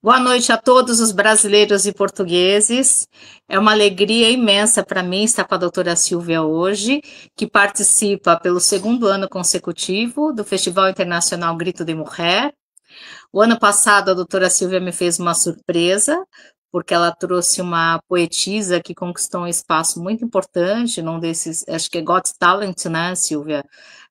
Boa noite a todos os brasileiros e portugueses. É uma alegria imensa para mim estar com a doutora Silvia hoje, que participa pelo segundo ano consecutivo do Festival Internacional Grito de Mulher. O ano passado, a doutora Silvia me fez uma surpresa, porque ela trouxe uma poetisa que conquistou um espaço muito importante num desses, acho que é Got Talent, né, Silvia?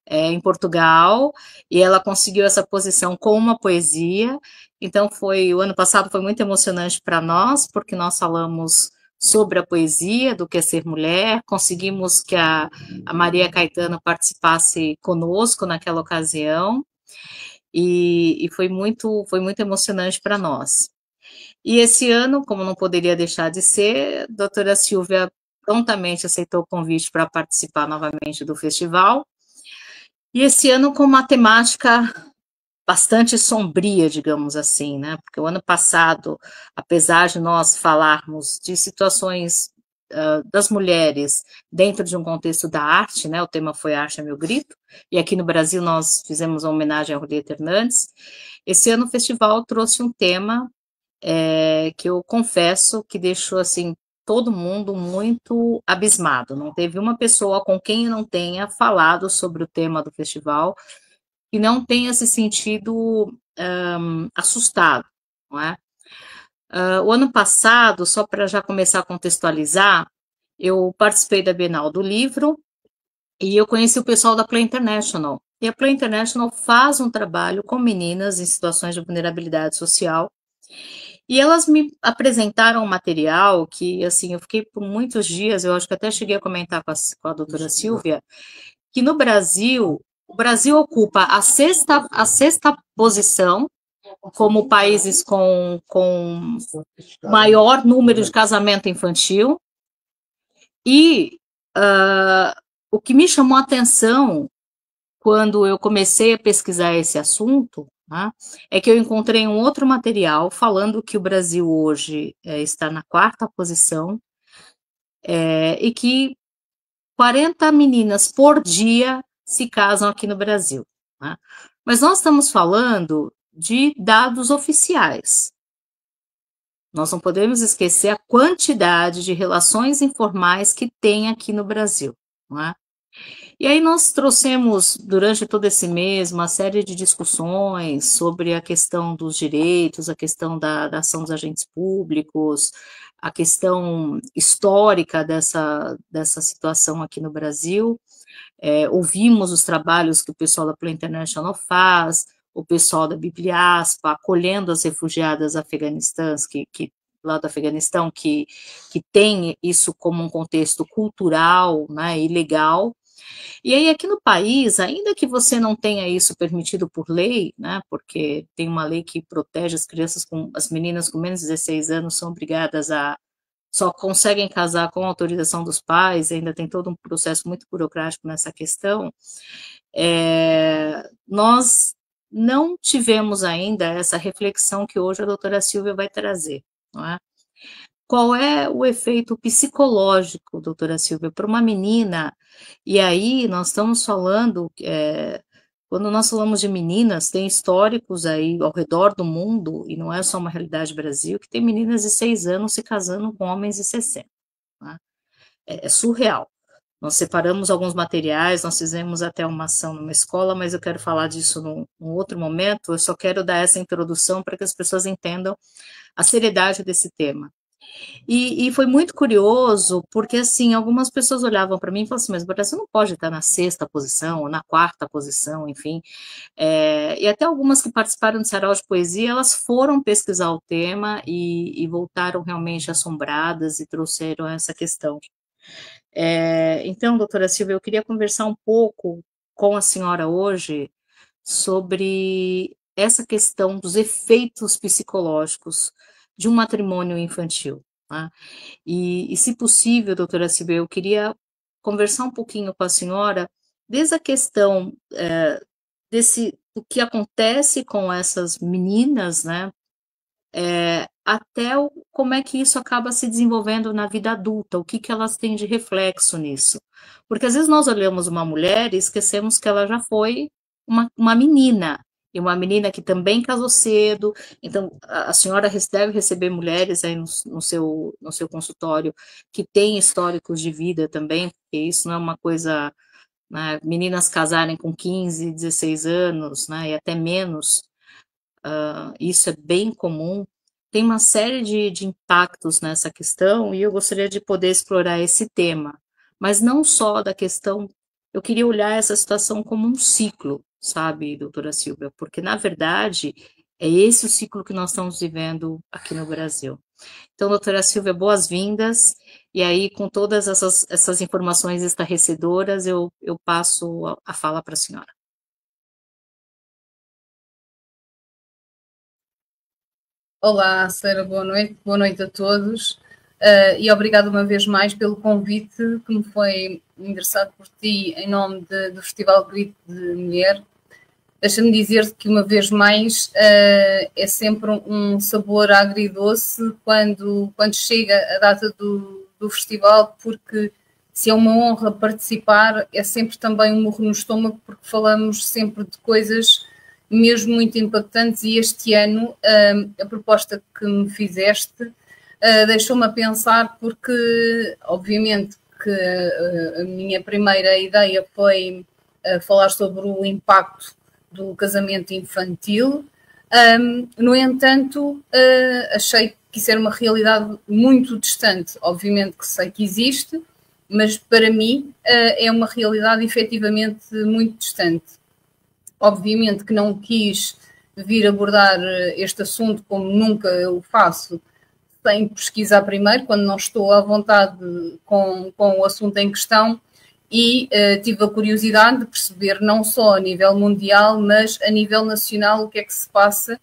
Em Portugal, e ela conseguiu essa posição com uma poesia. Então, o ano passado foi muito emocionante para nós, porque nós falamos sobre a poesia, do que é ser mulher, conseguimos que a Maria Caetano participasse conosco naquela ocasião, e foi muito emocionante para nós. E esse ano, como não poderia deixar de ser, a doutora Silvia prontamente aceitou o convite para participar novamente do festival, e esse ano com uma temática bastante sombria, digamos assim, né? Porque o ano passado, apesar de nós falarmos de situações das mulheres dentro de um contexto da arte, né? O tema foi Arte é Meu Grito, e aqui no Brasil nós fizemos uma homenagem a Julieta Hernandes. Esse ano o festival trouxe um tema que eu confesso que deixou assim todo mundo muito abismado. Não teve uma pessoa com quem eu não tenha falado sobre o tema do festival e não tenha se sentido assustado, não é? O ano passado, só para já começar a contextualizar, eu participei da Bienal do Livro e eu conheci o pessoal da Play International. E a Play International faz um trabalho com meninas em situações de vulnerabilidade social. E elas me apresentaram um material que, assim, eu fiquei por muitos dias, eu acho que até cheguei a comentar com a doutora Silvia, que no Brasil, o Brasil ocupa a sexta posição como países com maior número de casamento infantil. E o que me chamou a atenção quando eu comecei a pesquisar esse assunto, né, é que eu encontrei um outro material falando que o Brasil hoje está na quarta posição e que 40 meninas por dia se casam aqui no Brasil, né? Mas nós estamos falando de dados oficiais. Nós não podemos esquecer a quantidade de relações informais que tem aqui no Brasil, não é? E aí nós trouxemos, durante todo esse mês, uma série de discussões sobre a questão dos direitos, a questão da ação dos agentes públicos, a questão histórica dessa situação aqui no Brasil. Ouvimos os trabalhos que o pessoal da Play International faz, o pessoal da Bibliaspa, acolhendo as refugiadas afeganistãs lá do Afeganistão, que tem isso como um contexto cultural, né, e legal. E aí, aqui no país, ainda que você não tenha isso permitido por lei, né, porque tem uma lei que protege as meninas com menos de 16 anos são obrigadas só conseguem casar com autorização dos pais, ainda tem todo um processo muito burocrático nessa questão. Nós não tivemos ainda essa reflexão que hoje a doutora Silvia vai trazer, não é? Qual é o efeito psicológico, doutora Silvia, para uma menina? E aí nós estamos falando, quando nós falamos de meninas, tem históricos aí ao redor do mundo, e não é só uma realidade do Brasil, que tem meninas de 6 anos se casando com homens de 60. Né? É surreal. Nós separamos alguns materiais, nós fizemos até uma ação numa escola, mas eu quero falar disso num outro momento. Eu só quero dar essa introdução para que as pessoas entendam a seriedade desse tema. E foi muito curioso, porque assim, algumas pessoas olhavam para mim e falavam assim, mas o Brasil não pode estar na sexta posição, ou na quarta posição, enfim. E até algumas que participaram do Sarau de Poesia, elas foram pesquisar o tema e voltaram realmente assombradas e trouxeram essa questão. Então, doutora Silvia, eu queria conversar um pouco com a senhora hoje sobre essa questão dos efeitos psicológicos de um matrimônio infantil. Tá? E, se possível, doutora Silvia, eu queria conversar um pouquinho com a senhora desde a questão do que acontece com essas meninas, né, até como é que isso acaba se desenvolvendo na vida adulta, o que elas têm de reflexo nisso. Porque às vezes nós olhamos uma mulher e esquecemos que ela já foi uma menina, e uma menina que também casou cedo. Então, a senhora deve receber mulheres aí no seu consultório que têm históricos de vida também, porque isso não é uma coisa, né, meninas casarem com 15, 16 anos, né, e até menos, isso é bem comum. Tem uma série de impactos nessa questão e eu gostaria de poder explorar esse tema, mas não só da questão, eu queria olhar essa situação como um ciclo, sabe, doutora Silvia, porque na verdade é esse o ciclo que nós estamos vivendo aqui no Brasil. Então, doutora Silvia, boas-vindas, e aí com todas essas informações estarrecedoras, eu passo a fala para a senhora. Olá, Sara, boa noite a todos e obrigado uma vez mais pelo convite que me foi endereçado por ti em nome do Festival Grito de Mulher. Deixa-me dizer-te que uma vez mais é sempre um sabor agridoce quando chega a data do festival, porque se é uma honra participar, é sempre também um murro no estômago, porque falamos sempre de coisas mesmo muito impactantes, e este ano a proposta que me fizeste deixou-me a pensar, porque obviamente que a minha primeira ideia foi falar sobre o impacto do casamento infantil. No entanto, achei que isso era uma realidade muito distante. Obviamente que sei que existe, mas para mim é uma realidade efetivamente muito distante. Obviamente que não quis vir abordar este assunto, como nunca eu faço, sem pesquisar primeiro, quando não estou à vontade com o assunto em questão, e tive a curiosidade de perceber não só a nível mundial, mas a nível nacional o que é que se passa,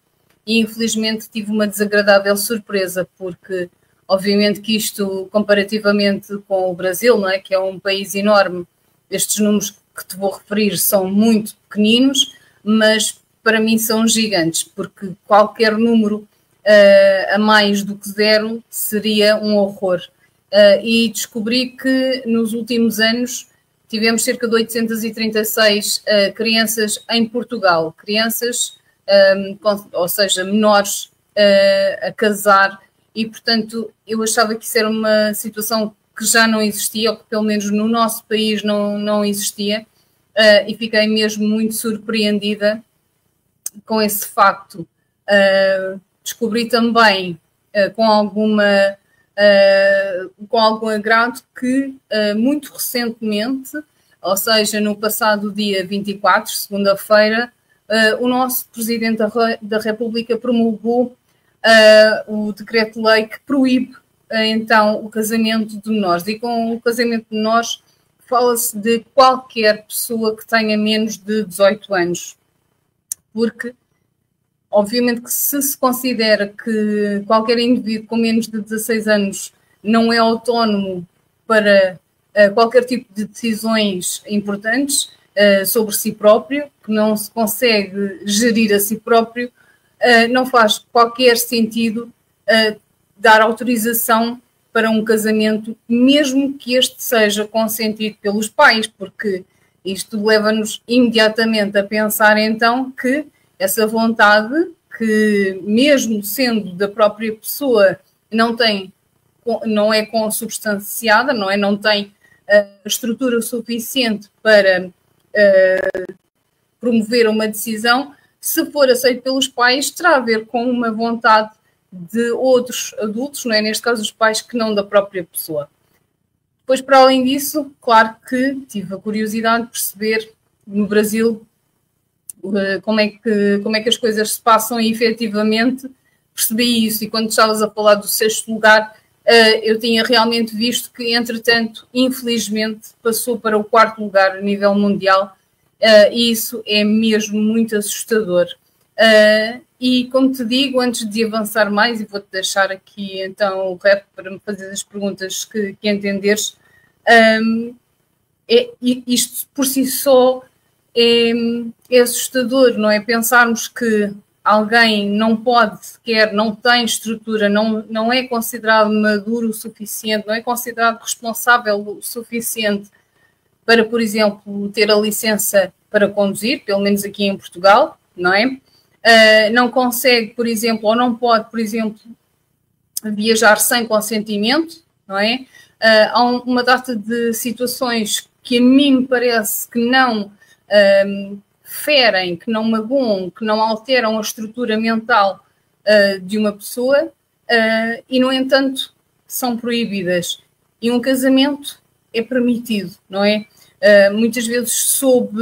e infelizmente tive uma desagradável surpresa, porque obviamente que isto, comparativamente com o Brasil, não é, que é um país enorme, estes números que te vou referir são muito pequeninos, mas para mim são gigantes, porque qualquer número a mais do que zero seria um horror. E descobri que nos últimos anos tivemos cerca de 836 crianças em Portugal, crianças, ou seja, menores a casar, e portanto eu achava que isso era uma situação que já não existia, ou que pelo menos no nosso país não existia, e fiquei mesmo muito surpreendida com esse facto. Descobri também com algum agrado que muito recentemente, ou seja, no passado dia 24, segunda-feira, o nosso Presidente da República promulgou o decreto-lei que proíbe então o casamento de menores. E com o casamento de menores fala-se de qualquer pessoa que tenha menos de 18 anos, porque obviamente que se considera que qualquer indivíduo com menos de 16 anos não é autónomo para qualquer tipo de decisões importantes sobre si próprio, que não se consegue gerir a si próprio, não faz qualquer sentido dar autorização para um casamento, mesmo que este seja consentido pelos pais, porque isto leva-nos imediatamente a pensar então que essa vontade, que mesmo sendo da própria pessoa, não é consubstanciada, não tem estrutura suficiente para promover uma decisão, se for aceito pelos pais, terá a ver com uma vontade de outros adultos, não é? Neste caso os pais, que não da própria pessoa. Depois, para além disso, claro que tive a curiosidade de perceber no Brasil como é que as coisas se passam, e efetivamente percebi isso. E quando estavas a falar do sexto lugar, eu tinha realmente visto que, entretanto, infelizmente, passou para o quarto lugar a nível mundial, e isso é mesmo muito assustador. E como te digo, antes de avançar mais, e vou-te deixar aqui então o rep para me fazer as perguntas que entenderes, isto por si só é assustador, não é? Pensarmos que alguém não pode sequer, não tem estrutura, não é considerado maduro o suficiente, não é considerado responsável o suficiente para, por exemplo, ter a licença para conduzir, pelo menos aqui em Portugal, não é? Não consegue, por exemplo, ou não pode, por exemplo, viajar sem consentimento, não é? Há uma data de situações que a mim me parece que não ferem, que não magoam, que não alteram a estrutura mental de uma pessoa e, no entanto, são proibidas. E um casamento é permitido, não é? Muitas vezes sob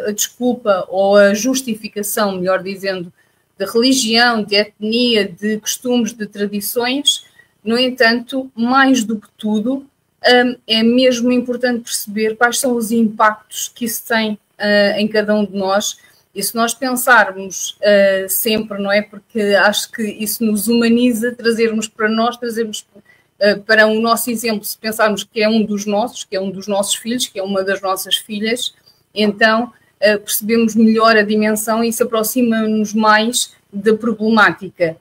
a desculpa ou a justificação, melhor dizendo, de religião, de etnia, de costumes, de tradições. No entanto, mais do que tudo, é mesmo importante perceber quais são os impactos que isso tem em cada um de nós. E se nós pensarmos sempre, não é? Porque acho que isso nos humaniza, trazermos para nós, trazermos para o nosso exemplo, se pensarmos que é um dos nossos, que é um dos nossos filhos, que é uma das nossas filhas, então percebemos melhor a dimensão e se aproxima-nos mais da problemática.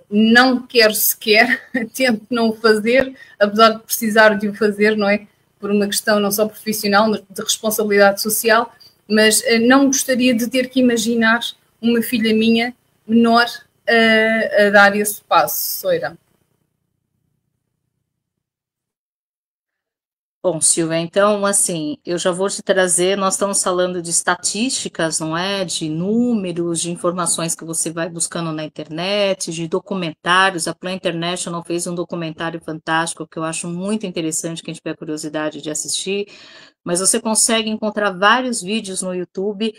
Não quero sequer, tento não o fazer, apesar de precisar de o fazer, não é? Por uma questão não só profissional, mas de responsabilidade social, mas não gostaria de ter que imaginar uma filha minha menor a dar esse passo, Soira. Bom, Silvia, então, assim, eu já vou te trazer, nós estamos falando de estatísticas, não é? De números, de informações que você vai buscando na internet, de documentários. A Plan International fez um documentário fantástico que eu acho muito interessante, quem tiver curiosidade de assistir, mas você consegue encontrar vários vídeos no YouTube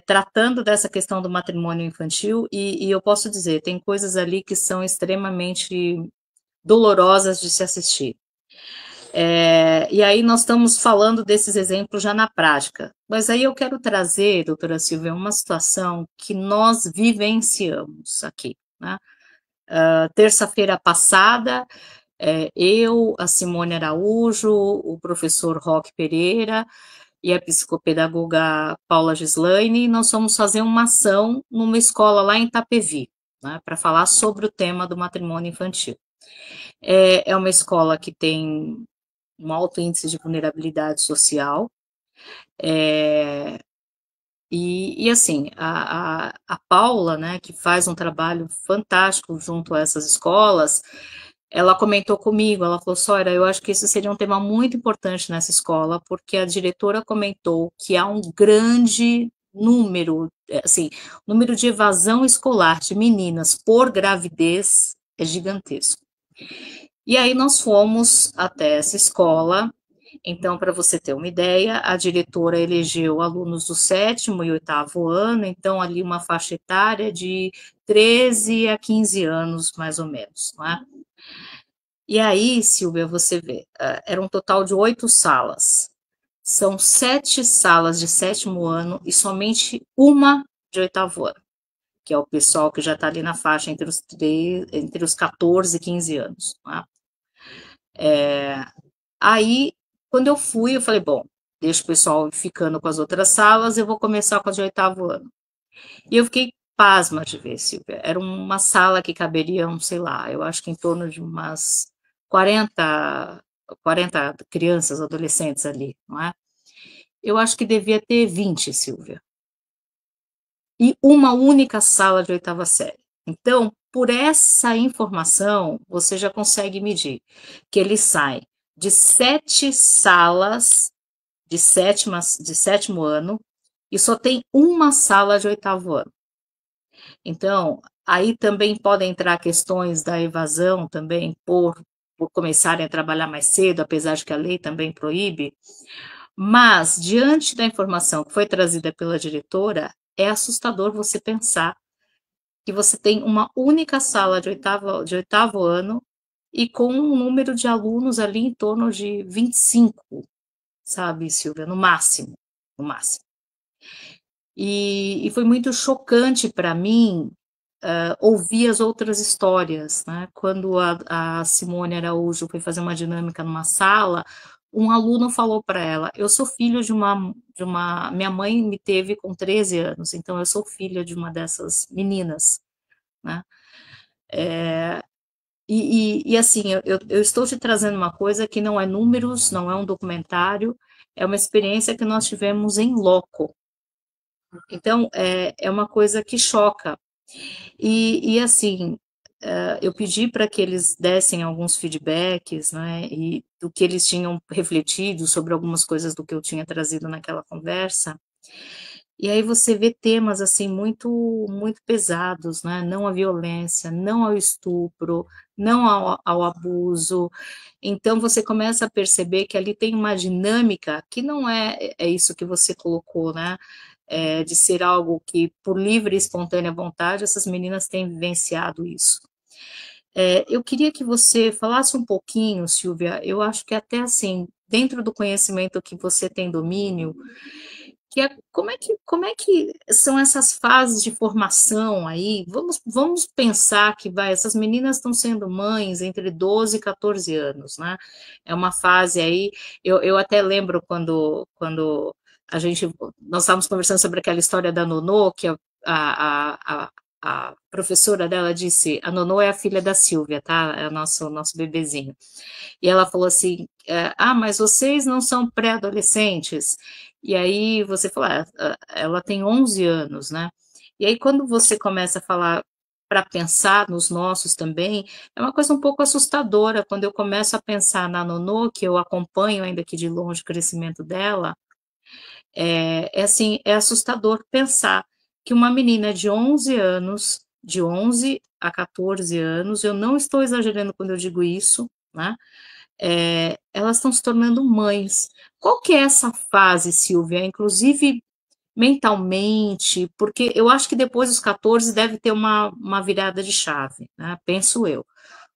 tratando dessa questão do matrimônio infantil, e eu posso dizer, tem coisas ali que são extremamente dolorosas de se assistir. E aí nós estamos falando desses exemplos já na prática. Mas aí eu quero trazer, doutora Silvia, uma situação que nós vivenciamos aqui, né? Terça-feira passada, eu, a Simone Araújo, o professor Roque Pereira e a psicopedagoga Paula Gislaine, nós fomos fazer uma ação numa escola lá em Itapevi, né, para falar sobre o tema do matrimônio infantil. É uma escola que tem um alto índice de vulnerabilidade social, e assim, a Paula, né, que faz um trabalho fantástico junto a essas escolas, ela comentou comigo, ela falou, Soira, eu acho que isso seria um tema muito importante nessa escola, porque a diretora comentou que há um grande número, assim, o número de evasão escolar de meninas por gravidez é gigantesco. E aí nós fomos até essa escola. Então, para você ter uma ideia, a diretora elegeu alunos do 7º e 8º ano, então ali uma faixa etária de 13 a 15 anos, mais ou menos, não é? E aí, Silvia, você vê, era um total de 8 salas. São 7 salas de 7º ano e somente uma de 8º ano, que é o pessoal que já está ali na faixa entre os 14 e 15 anos, não é? Aí, quando eu fui, eu falei, bom, deixa o pessoal ficando com as outras salas, eu vou começar com a de 8º ano. E eu fiquei pasma de ver, Silvia. Era uma sala que caberiam, sei lá, eu acho que em torno de umas 40 crianças, adolescentes ali, não é? Eu acho que devia ter 20, Silvia. E uma única sala de 8ª série. Então, por essa informação, você já consegue medir que eles saem de 7 salas de 7º ano e só tem uma sala de 8º ano. Então, aí também podem entrar questões da evasão também por começarem a trabalhar mais cedo, apesar de que a lei também proíbe. Mas, diante da informação que foi trazida pela diretora, é assustador você pensar que você tem uma única sala de 8º ano e com um número de alunos ali em torno de 25, sabe, Silvia, no máximo, no máximo. E foi muito chocante para mim ouvir as outras histórias, né? Quando a Simone Araújo foi fazer uma dinâmica numa sala, um aluno falou para ela, eu sou filho de uma, minha mãe me teve com 13 anos, então eu sou filha de uma dessas meninas, né? E assim, eu estou te trazendo uma coisa que não é números, não é um documentário, é uma experiência que nós tivemos em loco, Então, é uma coisa que choca. E assim, eu pedi para que eles dessem alguns feedbacks, né, e do que eles tinham refletido sobre algumas coisas do que eu tinha trazido naquela conversa. E aí você vê temas assim muito pesados, né? Não à violência, não ao estupro, não ao abuso. Então você começa a perceber que ali tem uma dinâmica que não é isso que você colocou, né? De ser algo que, por livre e espontânea vontade, essas meninas têm vivenciado isso. Eu queria que você falasse um pouquinho, Silvia, eu acho que até assim, dentro do conhecimento que você tem domínio, que é como é que são essas fases de formação aí? Vamos pensar que essas meninas estão sendo mães entre 12 e 14 anos, né? É uma fase aí, eu até lembro quando nós estávamos conversando sobre aquela história da Nonô, que a professora dela disse, a Nonô é a filha da Silvia, tá? É o nosso bebezinho. E ela falou assim, mas vocês não são pré-adolescentes? E aí você fala, ela tem 11 anos, né? E aí quando você começa a falar para pensar nos nossos também, é uma coisa um pouco assustadora quando eu começo a pensar na Nonô, que eu acompanho ainda aqui de longe o crescimento dela, assim, é assustador pensar que uma menina de 11 anos, de 11 a 14 anos, eu não estou exagerando quando eu digo isso, né? Elas estão se tornando mães. Qual que é essa fase, Silvia? Inclusive mentalmente, porque eu acho que depois dos 14 deve ter uma virada de chave, né? Penso eu,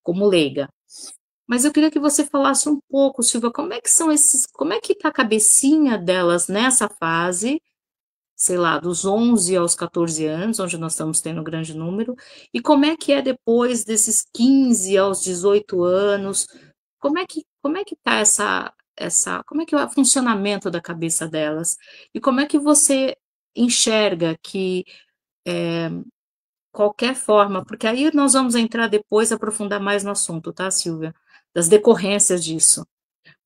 como leiga. Mas eu queria que você falasse um pouco, Silvia, como é que tá a cabecinha delas nessa fase, sei lá, dos 11 aos 14 anos, onde nós estamos tendo um grande número, e como é que é depois desses 15 aos 18 anos, como é que tá como é que é o funcionamento da cabeça delas? E como é que você enxerga que qualquer forma, porque aí nós vamos entrar depois, aprofundar mais no assunto, tá, Silvia? Das decorrências disso.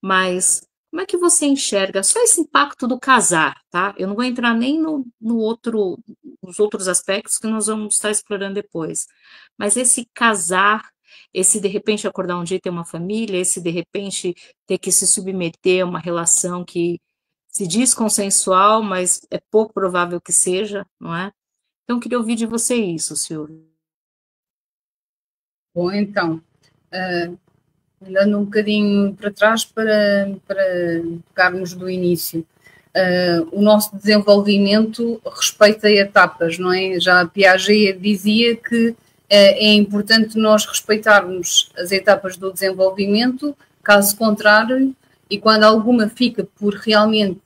Mas como é que você enxerga só esse impacto do casar, tá? Eu não vou entrar nem nos outros aspectos que nós vamos estar explorando depois. Mas esse casar, esse de repente acordar um dia e ter uma família, esse de repente ter que se submeter a uma relação que se diz consensual, mas é pouco provável que seja, não é? Então, eu queria ouvir de você isso, Silvia. Bom, então, andando um bocadinho para trás para pegarmos do início. O nosso desenvolvimento respeita etapas, não é? Já Piaget dizia que é importante nós respeitarmos as etapas do desenvolvimento, caso contrário, e quando alguma fica por realmente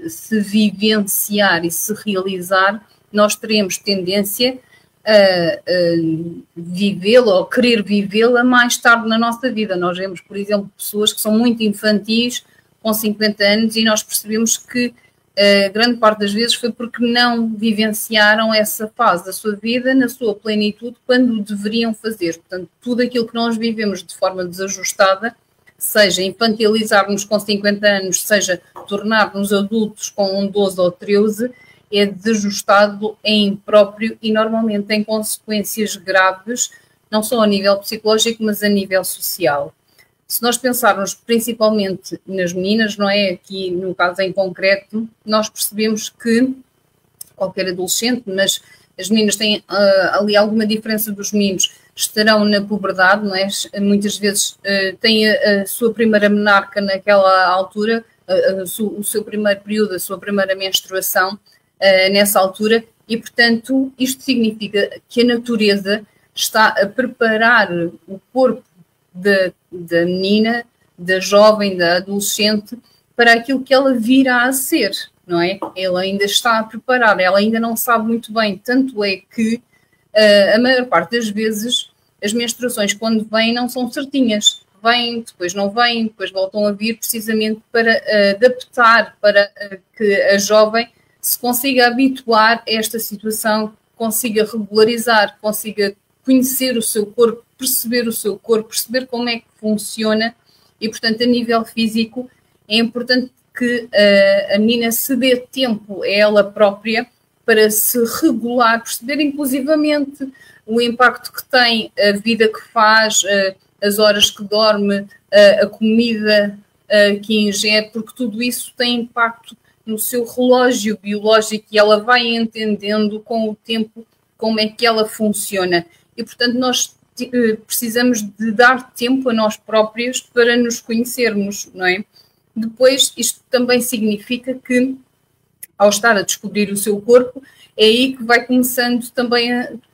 se vivenciar e se realizar, nós teremos tendência a vivê-la ou querer vivê-la mais tarde na nossa vida. Nós vemos, por exemplo, pessoas que são muito infantis com 50 anos e nós percebemos que grande parte das vezes foi porque não vivenciaram essa fase da sua vida na sua plenitude quando o deveriam fazer. Portanto, tudo aquilo que nós vivemos de forma desajustada, seja infantilizar-nos com 50 anos, seja tornar-nos adultos com 12 ou 13, é desajustado, é impróprio e normalmente tem consequências graves, não só a nível psicológico, mas a nível social. Se nós pensarmos principalmente nas meninas, não é? Aqui no caso em concreto, nós percebemos que qualquer adolescente, mas as meninas têm ali alguma diferença dos meninos, estarão na puberdade, não é? Muitas vezes têm a sua primeira menarca naquela altura, o seu primeiro período, a sua primeira menstruação nessa altura, e portanto isto significa que a natureza está a preparar o corpo da menina, da jovem, da adolescente, para aquilo que ela virá a ser, não é? Ela ainda está a preparar, ela ainda não sabe muito bem, tanto é que a maior parte das vezes as menstruações quando vêm não são certinhas, vêm, depois não vêm, depois voltam a vir precisamente para adaptar, para que a jovem se consiga habituar a esta situação, consiga regularizar, consiga conhecer o seu corpo, perceber como é que funciona e, portanto, a nível físico, é importante que a menina se dê tempo a ela própria para se regular, perceber inclusivamente o impacto que tem a vida que faz, as horas que dorme, a comida que ingere, porque tudo isso tem impacto no seu relógio biológico e ela vai entendendo com o tempo como é que ela funciona. E, portanto, nós precisamos de dar tempo a nós próprios para nos conhecermos, não é? Depois, isto também significa que, ao estar a descobrir o seu corpo, é aí que vai começando também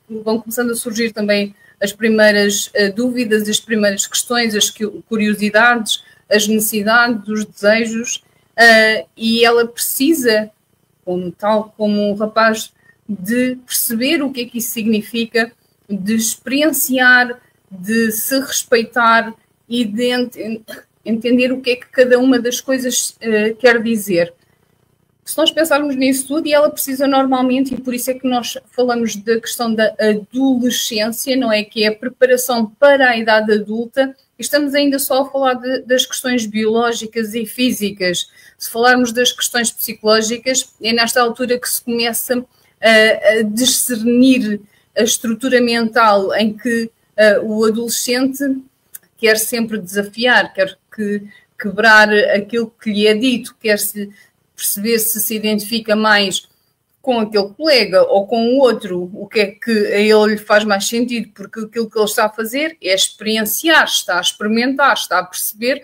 vão começando a surgir também as primeiras dúvidas, as primeiras questões, as curiosidades, as necessidades, os desejos, e ela precisa, tal como um rapaz, de perceber o que é que isso significa, de experienciar, de se respeitar e de entender o que é que cada uma das coisas quer dizer. Se nós pensarmos nisso tudo, e ela precisa normalmente, e por isso é que nós falamos da questão da adolescência, não é? Que é a preparação para a idade adulta, e estamos ainda só a falar das questões biológicas e físicas. Se falarmos das questões psicológicas, é nesta altura que se começa a discernir a estrutura mental em que o adolescente quer sempre desafiar, quer quebrar aquilo que lhe é dito, quer perceber se identifica mais com aquele colega ou com o outro, o que é que a ele lhe faz mais sentido, porque aquilo que ele está a fazer é experienciar, está a experimentar, está a perceber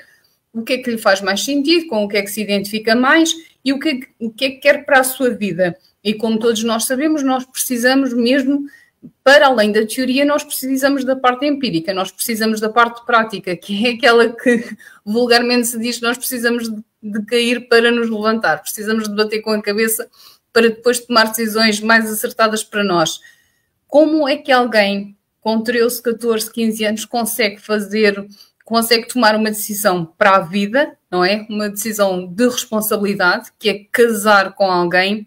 o que é que lhe faz mais sentido, com o que é que se identifica mais e o que é que quer para a sua vida. E como todos nós sabemos, nós precisamos mesmo, para além da teoria, nós precisamos da parte empírica, nós precisamos da parte prática, que é aquela que vulgarmente se diz que nós precisamos de cair para nos levantar, precisamos de bater com a cabeça para depois tomar decisões mais acertadas para nós. Como é que alguém com 13, 14, 15 anos consegue tomar uma decisão para a vida, não é? Uma decisão de responsabilidade, que é casar com alguém,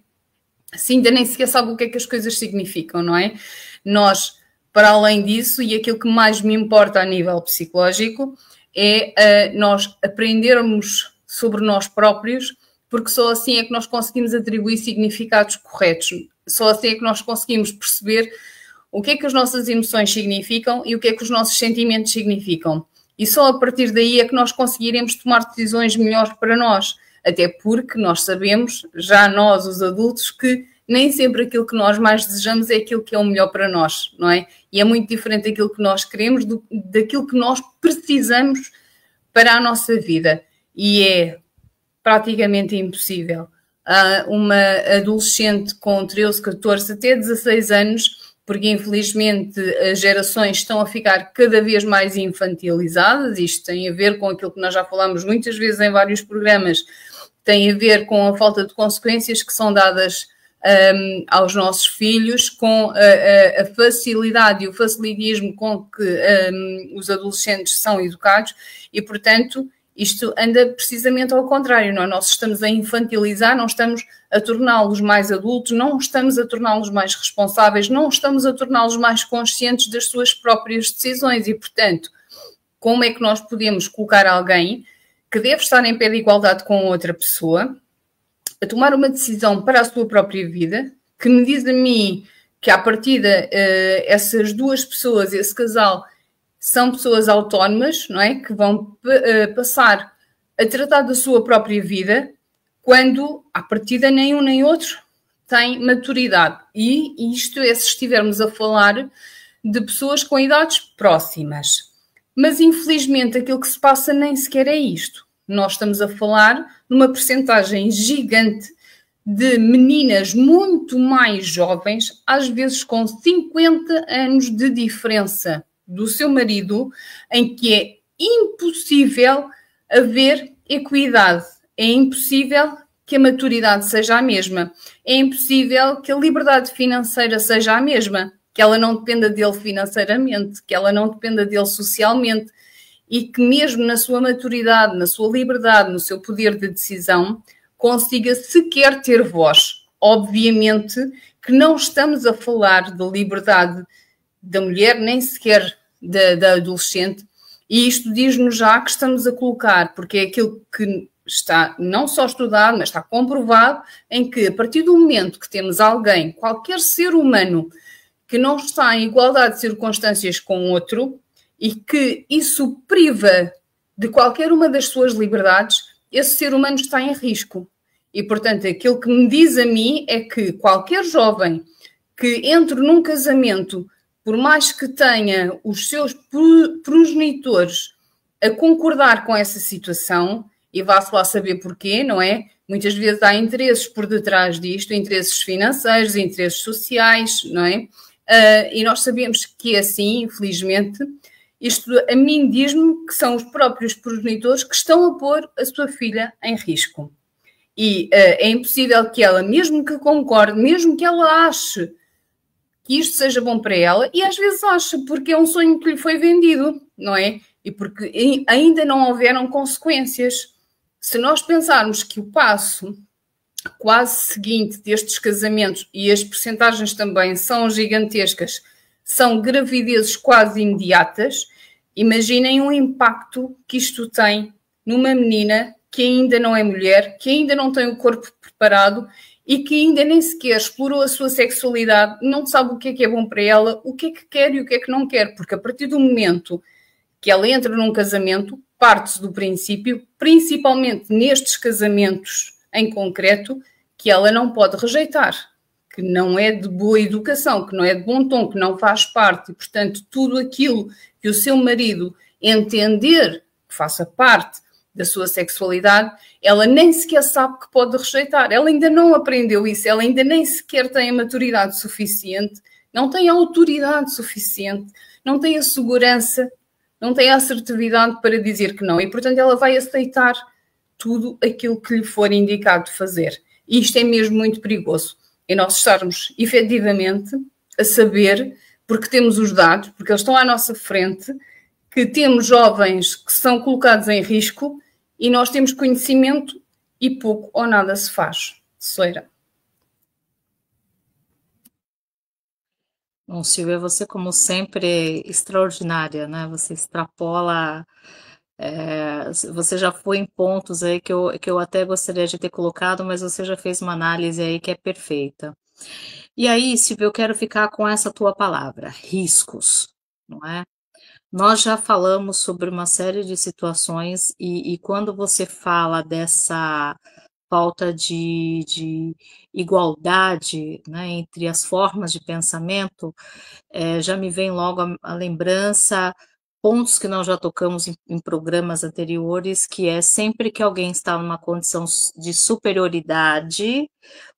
se ainda nem sequer sabe o que é que as coisas significam, não é? Nós, para além disso, e aquilo que mais me importa a nível psicológico, é nós aprendermos sobre nós próprios, porque só assim é que nós conseguimos atribuir significados corretos, só assim é que nós conseguimos perceber o que é que as nossas emoções significam e o que é que os nossos sentimentos significam. E só a partir daí é que nós conseguiremos tomar decisões melhores para nós, até porque nós sabemos, já nós, os adultos, que nem sempre aquilo que nós mais desejamos é aquilo que é o melhor para nós, não é? E é muito diferente daquilo que nós queremos, daquilo que nós precisamos para a nossa vida. E é praticamente impossível. Uma adolescente com 13, 14, até 16 anos, porque infelizmente as gerações estão a ficar cada vez mais infantilizadas, isto tem a ver com aquilo que nós já falámos muitas vezes em vários programas, tem a ver com a falta de consequências que são dadas aos nossos filhos, com a facilidade e o facilitismo com que os adolescentes são educados e, portanto, isto anda precisamente ao contrário, não é? Nós estamos a infantilizar, não estamos a torná-los mais adultos, não estamos a torná-los mais responsáveis, não estamos a torná-los mais conscientes das suas próprias decisões e, portanto, como é que nós podemos colocar alguém que deve estar em pé de igualdade com outra pessoa a tomar uma decisão para a sua própria vida, que me diz a mim que, à partida, essas duas pessoas, esse casal, são pessoas autónomas, não é? Que vão passar a tratar da sua própria vida quando, à partida, nem um nem outro tem maturidade. E isto é se estivermos a falar de pessoas com idades próximas. Mas, infelizmente, aquilo que se passa nem sequer é isto. Nós estamos a falar numa percentagem gigante de meninas muito mais jovens, às vezes com 50 anos de diferença do seu marido, em que é impossível haver equidade, é impossível que a maturidade seja a mesma, é impossível que a liberdade financeira seja a mesma, que ela não dependa dele financeiramente, que ela não dependa dele socialmente e que mesmo na sua maturidade, na sua liberdade, no seu poder de decisão, consiga sequer ter voz. Obviamente que não estamos a falar da liberdade da mulher, nem sequer da adolescente, e isto diz-nos já que estamos a colocar, porque é aquilo que está não só estudado, mas está comprovado, em que a partir do momento que temos alguém, qualquer ser humano, que não está em igualdade de circunstâncias com outro e que isso priva de qualquer uma das suas liberdades, esse ser humano está em risco. E, portanto, aquilo que me diz a mim é que qualquer jovem que entre num casamento, por mais que tenha os seus progenitores a concordar com essa situação, e vá-se lá saber porquê, não é? Muitas vezes há interesses por detrás disto, interesses financeiros, interesses sociais, não é? E nós sabemos que é assim, infelizmente. Isto a mim diz-me que são os próprios progenitores que estão a pôr a sua filha em risco. E é impossível que ela, mesmo que concorde, mesmo que ela ache que isto seja bom para ela, e às vezes acha, porque é um sonho que lhe foi vendido, não é? E porque ainda não houveram consequências. Se nós pensarmos que o passo quase seguinte destes casamentos, e as percentagens também são gigantescas, são gravidezes quase imediatas, imaginem o impacto que isto tem numa menina que ainda não é mulher, que ainda não tem o corpo preparado e que ainda nem sequer explorou a sua sexualidade, não sabe o que é bom para ela, o que é que quer e o que é que não quer, porque a partir do momento que ela entra num casamento, parte-se do princípio, principalmente nestes casamentos em concreto, que ela não pode rejeitar, que não é de boa educação, que não é de bom tom, que não faz parte, e, portanto, tudo aquilo que o seu marido entender que faça parte da sua sexualidade, ela nem sequer sabe que pode rejeitar. Ela ainda não aprendeu isso, ela ainda nem sequer tem a maturidade suficiente, não tem a autoridade suficiente, não tem a segurança, não tem a assertividade para dizer que não. E, portanto, ela vai aceitar tudo aquilo que lhe for indicado fazer. E isto é mesmo muito perigoso. E nós estarmos, efetivamente, a saber, porque temos os dados, porque eles estão à nossa frente, que temos jovens que são colocados em risco e nós temos conhecimento e pouco ou nada se faz. Soeira. Bom, Silvia, você, como sempre, é extraordinária, né? Você extrapola. Você já foi em pontos aí que eu até gostaria de ter colocado, mas você já fez uma análise aí que é perfeita. E aí, Silvia, eu quero ficar com essa tua palavra, riscos, não é? Nós já falamos sobre uma série de situações e quando você fala dessa falta de igualdade, né, entre as formas de pensamento, já me vem logo a lembrança, pontos que nós já tocamos em programas anteriores, que é sempre que alguém está numa condição de superioridade,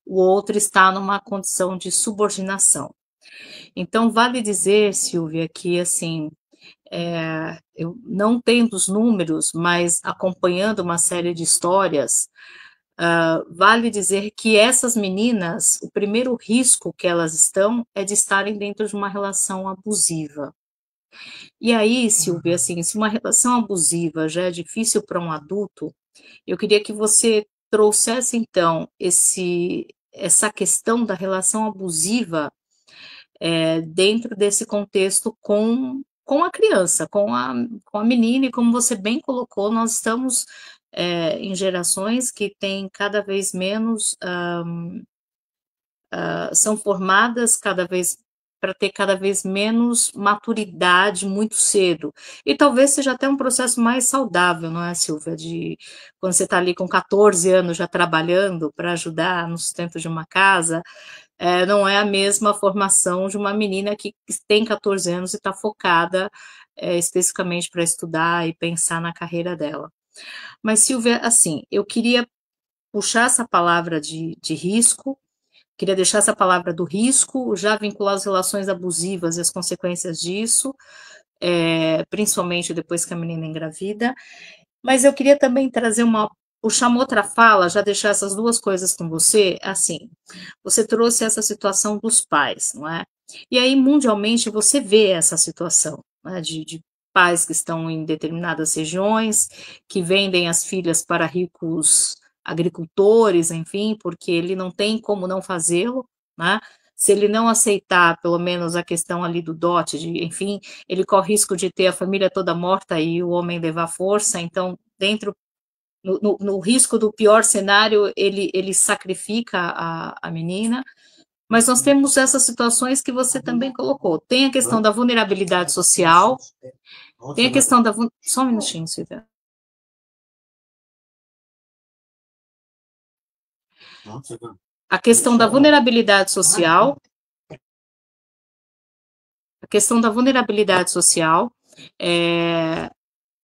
o outro está numa condição de subordinação. Então, vale dizer, Silvia, que assim, eu não tendo os números, mas acompanhando uma série de histórias, vale dizer que essas meninas, o primeiro risco que elas estão é de estarem dentro de uma relação abusiva. E aí, Silvia, assim, se uma relação abusiva já é difícil para um adulto, eu queria que você trouxesse, então, essa questão da relação abusiva dentro desse contexto com a criança, com a menina, e como você bem colocou, nós estamos em gerações que têm cada vez menos, são formadas para ter cada vez menos maturidade muito cedo. E talvez seja até um processo mais saudável, não é, Silvia? Quando você está ali com 14 anos já trabalhando para ajudar no sustento de uma casa, não é a mesma formação de uma menina que tem 14 anos e está focada especificamente para estudar e pensar na carreira dela. Mas, Silvia, assim, eu queria puxar essa palavra de risco, queria deixar essa palavra do risco, já vincular as relações abusivas e as consequências disso, principalmente depois que a menina engravida, mas eu queria também puxar uma outra fala, já deixar essas duas coisas com você, assim, você trouxe essa situação dos pais, não é? E aí, mundialmente, você vê essa situação, né, de pais que estão em determinadas regiões, que vendem as filhas para ricos agricultores, enfim, porque ele não tem como não fazê-lo, né? Se ele não aceitar, pelo menos, a questão ali do dote, enfim, ele corre risco de ter a família toda morta e o homem levar força, então, dentro no risco do pior cenário, ele sacrifica a menina. Mas nós temos essas situações que você também colocou. Tem a questão da vulnerabilidade social, tem a questão da... Só um minutinho, Silvia. A questão da vulnerabilidade social,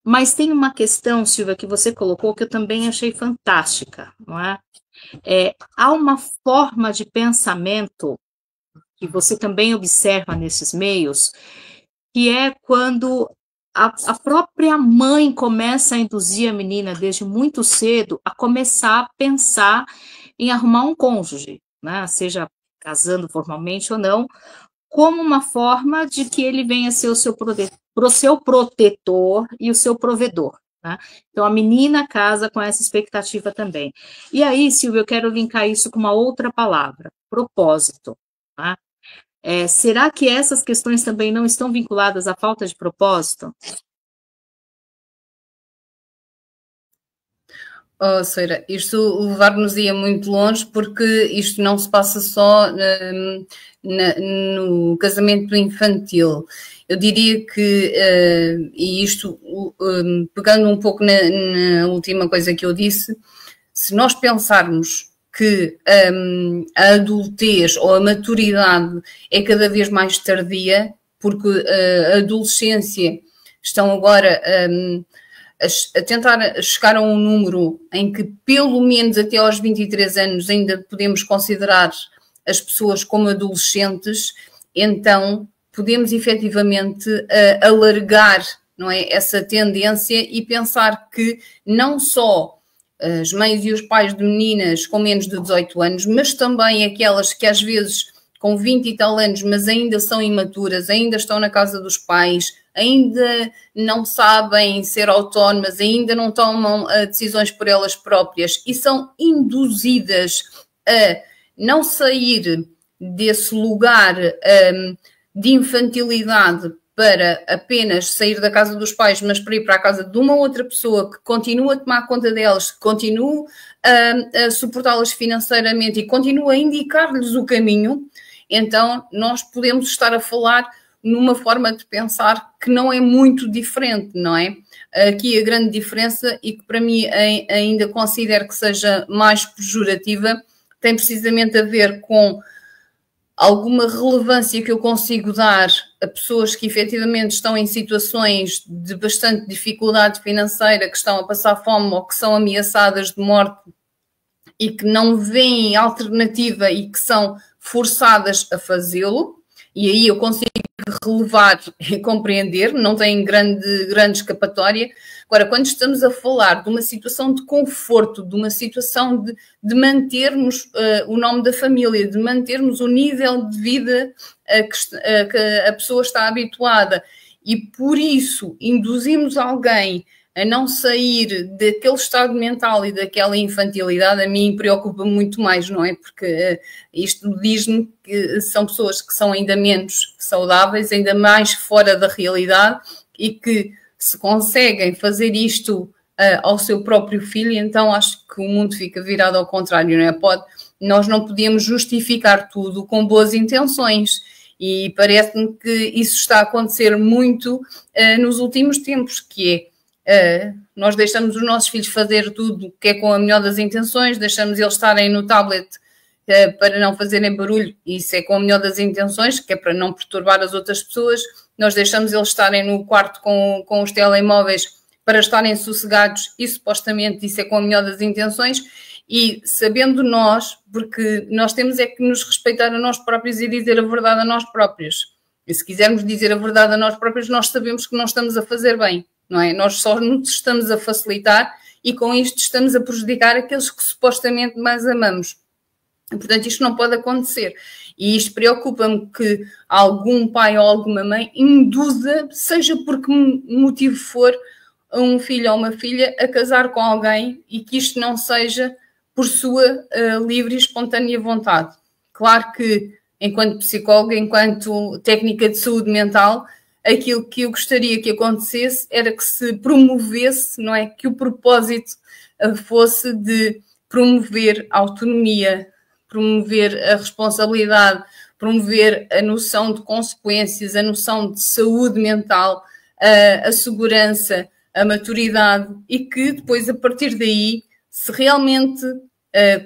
mas tem uma questão, Silvia, que você colocou que eu também achei fantástica, não é? Há uma forma de pensamento que você também observa nesses meios, que é quando a própria mãe começa a induzir a menina desde muito cedo a começar a pensar em arrumar um cônjuge, né? Seja casando formalmente ou não, como uma forma de que ele venha ser o seu protetor e o seu provedor. Né? Então, a menina casa com essa expectativa também. E aí, Silvia, eu quero linkar isso com uma outra palavra, propósito. Né? Será que essas questões também não estão vinculadas à falta de propósito? Oh, Seira, isto levar-nos-ia muito longe, porque isto não se passa só no casamento infantil. Eu diria que, e isto pegando um pouco na última coisa que eu disse, se nós pensarmos que a adultez ou a maturidade é cada vez mais tardia, porque a adolescência estão agora a tentar chegar a um número em que pelo menos até aos 23 anos ainda podemos considerar as pessoas como adolescentes, então podemos efetivamente alargar, não é, essa tendência e pensar que não só as mães e os pais de meninas com menos de 18 anos, mas também aquelas que às vezes com 20 e tal anos, mas ainda são imaturas, ainda estão na casa dos pais, ainda não sabem ser autónomas, ainda não tomam decisões por elas próprias e são induzidas a não sair desse lugar de infantilidade para apenas sair da casa dos pais, mas para ir para a casa de uma outra pessoa que continua a tomar conta delas, que continua a suportá-las financeiramente e continua a indicar-lhes o caminho, então nós podemos estar a falar numa forma de pensar que não é muito diferente, não é? Aqui a grande diferença, e que para mim ainda considero que seja mais pejorativa, tem precisamente a ver com alguma relevância que eu consigo dar a pessoas que efetivamente estão em situações de bastante dificuldade financeira, que estão a passar fome ou que são ameaçadas de morte e que não veem alternativa e que são forçadas a fazê-lo, e aí eu consigo relevar e compreender, não tem grande escapatória. Agora, quando estamos a falar de uma situação de conforto, de uma situação de mantermos o nome da família, de mantermos o nível de vida que a pessoa está habituada, e por isso induzimos alguém a não sair daquele estado mental e daquela infantilidade, a mim preocupa muito mais, não é? Porque isto diz-me que são pessoas que são ainda menos saudáveis, ainda mais fora da realidade, e que se conseguem fazer isto ao seu próprio filho, então acho que o mundo fica virado ao contrário, não é? Nós não podemos justificar tudo com boas intenções, e parece-me que isso está a acontecer muito nos últimos tempos, que é nós deixamos os nossos filhos fazer tudo que é com a melhor das intenções, deixamos eles estarem no tablet para não fazerem barulho, e isso é com a melhor das intenções, que é para não perturbar as outras pessoas. Nós deixamos eles estarem no quarto com os telemóveis para estarem sossegados, e supostamente isso é com a melhor das intenções, e sabendo nós, porque nós temos é que nos respeitar a nós próprios e dizer a verdade a nós próprios, e se quisermos dizer a verdade a nós próprios, nós sabemos que não estamos a fazer bem, não é? Nós só nos estamos a facilitar, e com isto estamos a prejudicar aqueles que supostamente mais amamos. Portanto, isto não pode acontecer. E isto preocupa-me, que algum pai ou alguma mãe induza, seja por que motivo for, um filho ou uma filha a casar com alguém, e que isto não seja por sua livre e espontânea vontade. Claro que, enquanto psicóloga, enquanto técnica de saúde mental, aquilo que eu gostaria que acontecesse era que se promovesse, não é, que o propósito fosse de promover a autonomia, promover a responsabilidade, promover a noção de consequências, a noção de saúde mental, a segurança, a maturidade, e que depois, a partir daí, se realmente,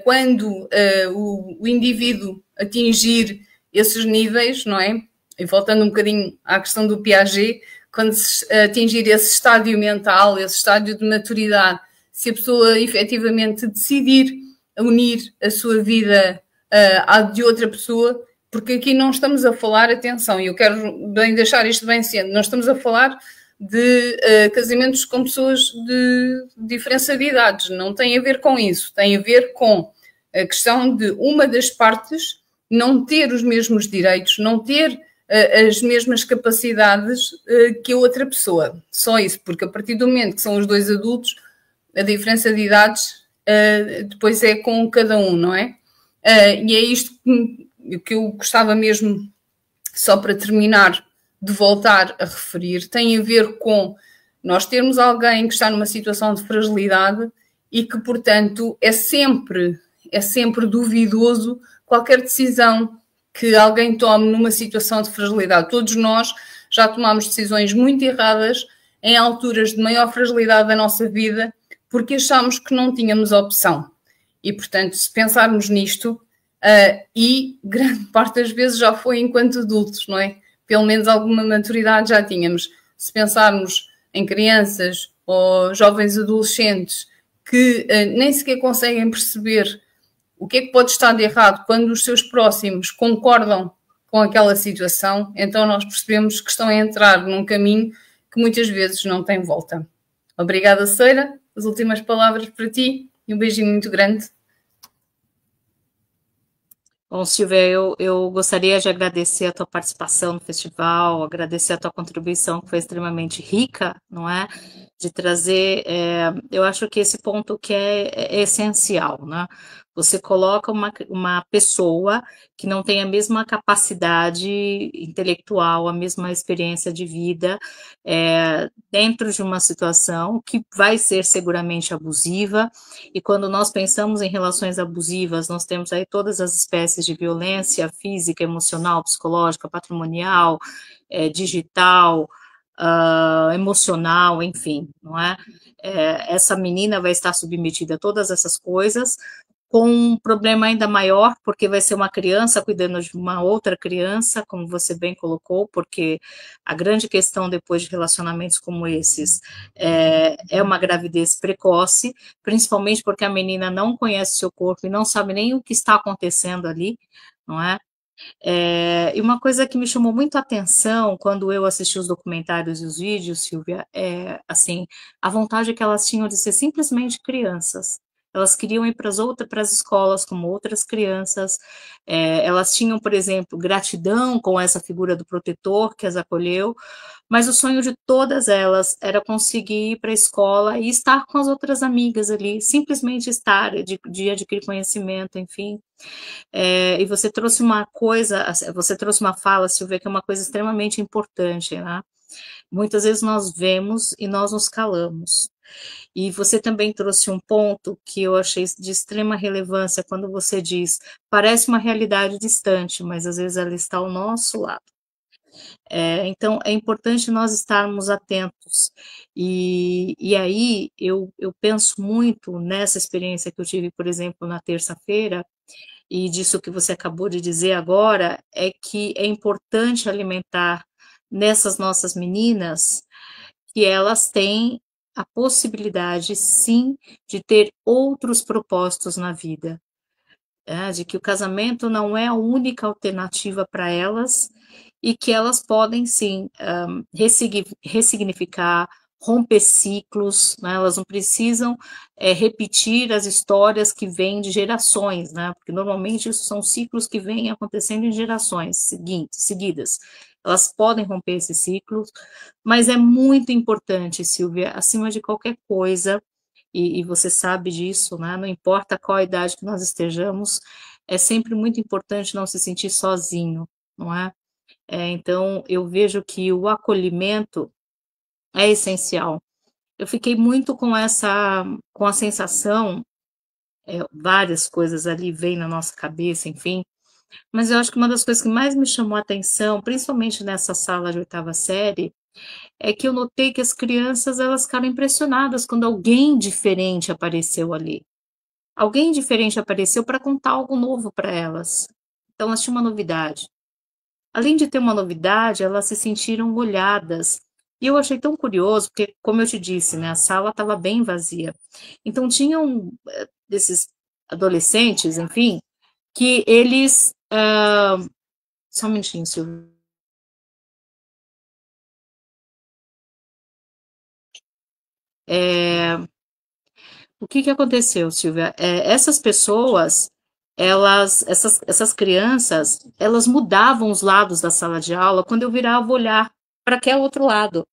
quando o indivíduo atingir esses níveis, não é? E voltando um bocadinho à questão do Piaget, quando se atingir esse estádio mental, esse estádio de maturidade, se a pessoa efetivamente decidir unir a sua vida à de outra pessoa, porque aqui não estamos a falar, atenção, e eu quero bem deixar isto bem cedo, não estamos a falar de casamentos com pessoas de diferença de idades, não tem a ver com isso, tem a ver com a questão de uma das partes não ter os mesmos direitos, não ter as mesmas capacidades que a outra pessoa. Só isso, porque a partir do momento que são os dois adultos, a diferença de idades depois é com cada um, não é? E é isto que eu gostava mesmo, só para terminar, de voltar a referir, tem a ver com nós termos alguém que está numa situação de fragilidade e que, portanto, é sempre duvidoso qualquer decisão que alguém tome numa situação de fragilidade. Todos nós já tomamos decisões muito erradas em alturas de maior fragilidade da nossa vida porque achámos que não tínhamos opção. E, portanto, se pensarmos nisto, e grande parte das vezes já foi enquanto adultos, não é? Pelo menos alguma maturidade já tínhamos. Se pensarmos em crianças ou jovens adolescentes que nem sequer conseguem perceber o que é que pode estar de errado quando os seus próximos concordam com aquela situação, então nós percebemos que estão a entrar num caminho que muitas vezes não tem volta. Obrigada, Seira. As últimas palavras para ti e um beijinho muito grande. Bom, Silvia, eu gostaria de agradecer a tua participação no festival, agradecer a tua contribuição, que foi extremamente rica, não é? De trazer, eu acho que esse ponto que é essencial, né? Você coloca uma pessoa que não tem a mesma capacidade intelectual, a mesma experiência de vida, dentro de uma situação que vai ser seguramente abusiva, e quando nós pensamos em relações abusivas, nós temos aí todas as espécies de violência física, emocional, psicológica, patrimonial, digital, emocional, enfim, não é? Essa menina vai estar submetida a todas essas coisas, com um problema ainda maior, porque vai ser uma criança cuidando de uma outra criança, como você bem colocou, porque a grande questão depois de relacionamentos como esses é uma gravidez precoce, principalmente porque a menina não conhece seu corpo e não sabe nem o que está acontecendo ali, não é? E uma coisa que me chamou muito a atenção quando eu assisti os documentários e os vídeos, Silvia, assim, a vontade que elas tinham de ser simplesmente crianças. Elas queriam ir para as escolas como outras crianças, elas tinham, por exemplo, gratidão com essa figura do protetor que as acolheu, mas o sonho de todas elas era conseguir ir para a escola e estar com as outras amigas ali, simplesmente estar, de adquirir conhecimento, enfim. E você trouxe uma fala, Silvia, que é uma coisa extremamente importante, né? Muitas vezes nós vemos e nós nos calamos. E você também trouxe um ponto que eu achei de extrema relevância quando você diz, parece uma realidade distante, mas às vezes ela está ao nosso lado. Então, é importante nós estarmos atentos. E aí, eu penso muito nessa experiência que eu tive, por exemplo, na terça-feira, e disso que você acabou de dizer agora, é que é importante alimentar nessas nossas meninas que elas têm a possibilidade, sim, de ter outros propósitos na vida, de que o casamento não é a única alternativa para elas e que elas podem, sim, ressignificar, romper ciclos, né? Elas não precisam repetir as histórias que vêm de gerações, né? Porque normalmente isso são ciclos que vêm acontecendo em gerações seguidas. Elas podem romper esses ciclos, mas é muito importante, Silvia, acima de qualquer coisa, e você sabe disso, né? Não importa qual a idade que nós estejamos, é sempre muito importante não se sentir sozinho, não é? Então, eu vejo que o acolhimento é essencial. eu fiquei muito com a sensação, várias coisas ali vêm na nossa cabeça, enfim, mas eu acho que uma das coisas que mais me chamou a atenção, principalmente nessa sala de oitava série, é que eu notei que as crianças, elas ficaram impressionadas quando alguém diferente apareceu ali. Alguém diferente apareceu para contar algo novo para elas. Então elas tinham uma novidade. Além de ter uma novidade, elas se sentiram olhadas. E eu achei tão curioso, porque, como eu te disse, né, a sala estava bem vazia. Então tinham desses adolescentes, enfim, que eles. Só um minutinho, Silvio. O que que aconteceu, Silvia? Essas pessoas, essas crianças, elas mudavam os lados da sala de aula quando eu virava olhar para aquele outro lado.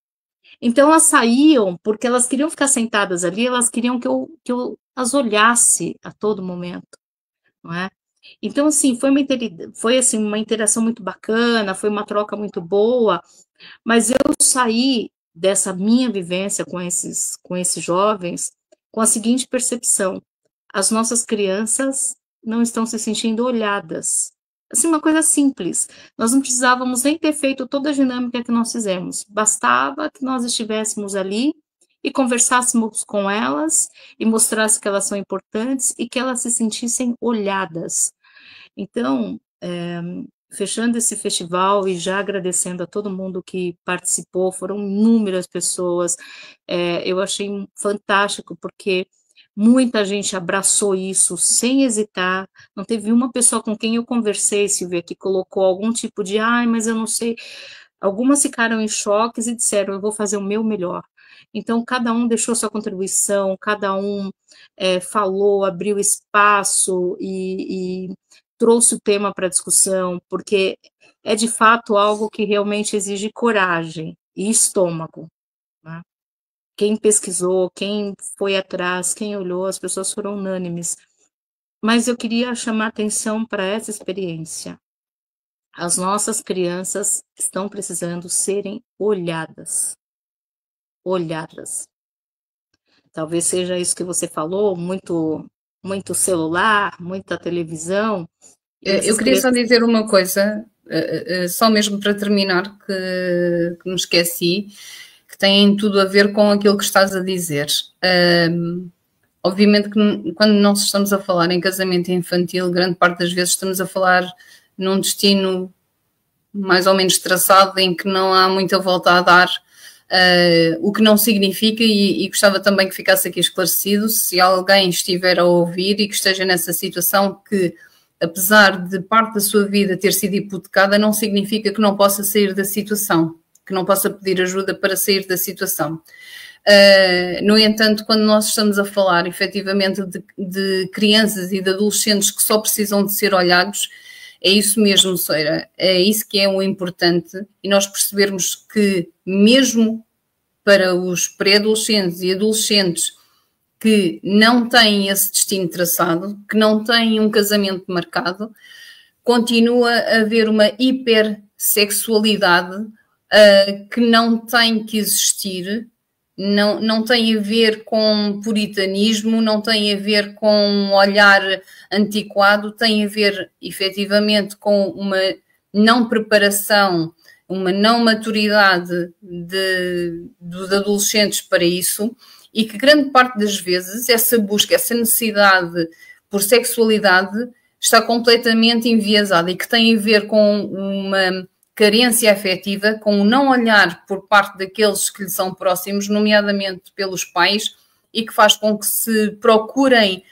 Então elas saíam porque elas queriam ficar sentadas ali, elas queriam que eu as olhasse a todo momento, não é? Então, assim, foi assim, uma interação muito bacana, foi uma troca muito boa, mas eu saí dessa minha vivência com esses jovens com a seguinte percepção: as nossas crianças não estão se sentindo olhadas. Assim, uma coisa simples. Nós não precisávamos nem ter feito toda a dinâmica que nós fizemos. Bastava que nós estivéssemos ali e conversássemos com elas e mostrasse que elas são importantes e que elas se sentissem olhadas. Então, fechando esse festival e já agradecendo a todo mundo que participou, foram inúmeras pessoas, eu achei fantástico, porque muita gente abraçou isso sem hesitar, não teve uma pessoa com quem eu conversei, Silvia, que colocou algum tipo de, ai, mas eu não sei, algumas ficaram em choques e disseram, eu vou fazer o meu melhor. Então, cada um deixou sua contribuição, cada um falou, abriu espaço e trouxe o tema para discussão, porque é de fato algo que realmente exige coragem e estômago, né? Quem pesquisou, quem foi atrás, quem olhou, as pessoas foram unânimes. Mas eu queria chamar atenção para essa experiência. As nossas crianças estão precisando serem olhadas. Olhadas. Talvez seja isso que você falou, muito celular, muita televisão. Eu queria só dizer uma coisa, só mesmo para terminar, que me esqueci, que tem tudo a ver com aquilo que estás a dizer. Obviamente que quando nós estamos a falar em casamento infantil, grande parte das vezes estamos a falar num destino mais ou menos traçado, em que não há muita volta a dar, o que não significa, e gostava também que ficasse aqui esclarecido, se alguém estiver a ouvir e que esteja nessa situação, que apesar de parte da sua vida ter sido hipotecada, não significa que não possa sair da situação, que não possa pedir ajuda para sair da situação. No entanto, quando nós estamos a falar efetivamente de crianças e de adolescentes que só precisam de ser olhados, é isso mesmo, Soeira, é isso que é o importante, e nós percebermos que mesmo para os pré-adolescentes e adolescentes que não têm esse destino traçado, que não têm um casamento marcado, continua a haver uma hipersexualidade que não tem que existir, não tem a ver com puritanismo, não tem a ver com um olhar antiquado, tem a ver efetivamente com uma não preparação, uma não maturidade dos adolescentes para isso, e que grande parte das vezes essa busca, essa necessidade por sexualidade está completamente enviesada, e que tem a ver com uma carência afetiva, com o não olhar por parte daqueles que lhe são próximos, nomeadamente pelos pais, e que faz com que se procurem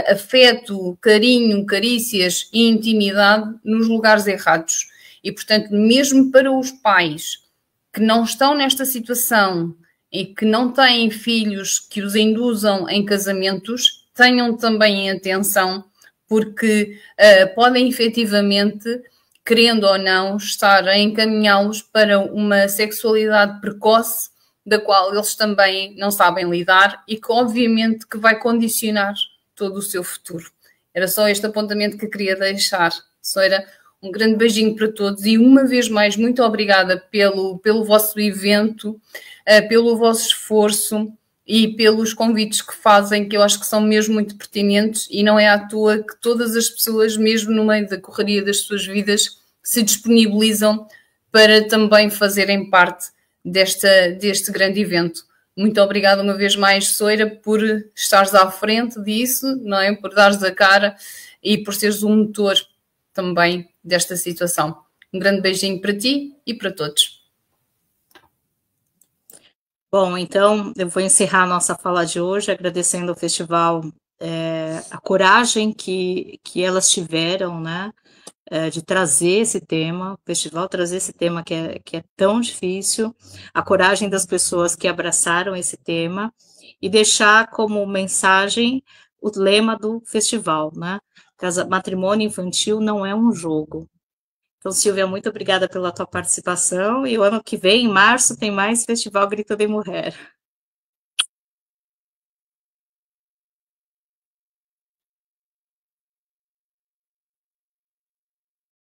afeto, carinho, carícias e intimidade nos lugares errados. E, portanto, mesmo para os pais que não estão nesta situação e que não têm filhos que os induzam em casamentos, tenham também atenção, porque podem efetivamente, querendo ou não, estar a encaminhá-los para uma sexualidade precoce, da qual eles também não sabem lidar, e que obviamente que vai condicionar todo o seu futuro. Era só este apontamento que queria deixar. Soeira, um grande beijinho para todos, e uma vez mais, muito obrigada pelo vosso evento, pelo vosso esforço, e pelos convites que fazem, que eu acho que são mesmo muito pertinentes, e não é à toa que todas as pessoas, mesmo no meio da correria das suas vidas, se disponibilizam para também fazerem parte deste grande evento. Muito obrigada uma vez mais, Soeira, por estares à frente disso, não é? Por dares a cara e por seres o motor também desta situação. Um grande beijinho para ti e para todos. Bom, então eu vou encerrar a nossa fala de hoje agradecendo ao festival a coragem que elas tiveram, né, de trazer esse tema, o festival trazer esse tema que é tão difícil, a coragem das pessoas que abraçaram esse tema e deixar como mensagem o lema do festival, né? Matrimônio infantil não é um jogo. Então, Silvia, muito obrigada pela tua participação e o ano que vem, em março, tem mais Festival Grito de Mulher.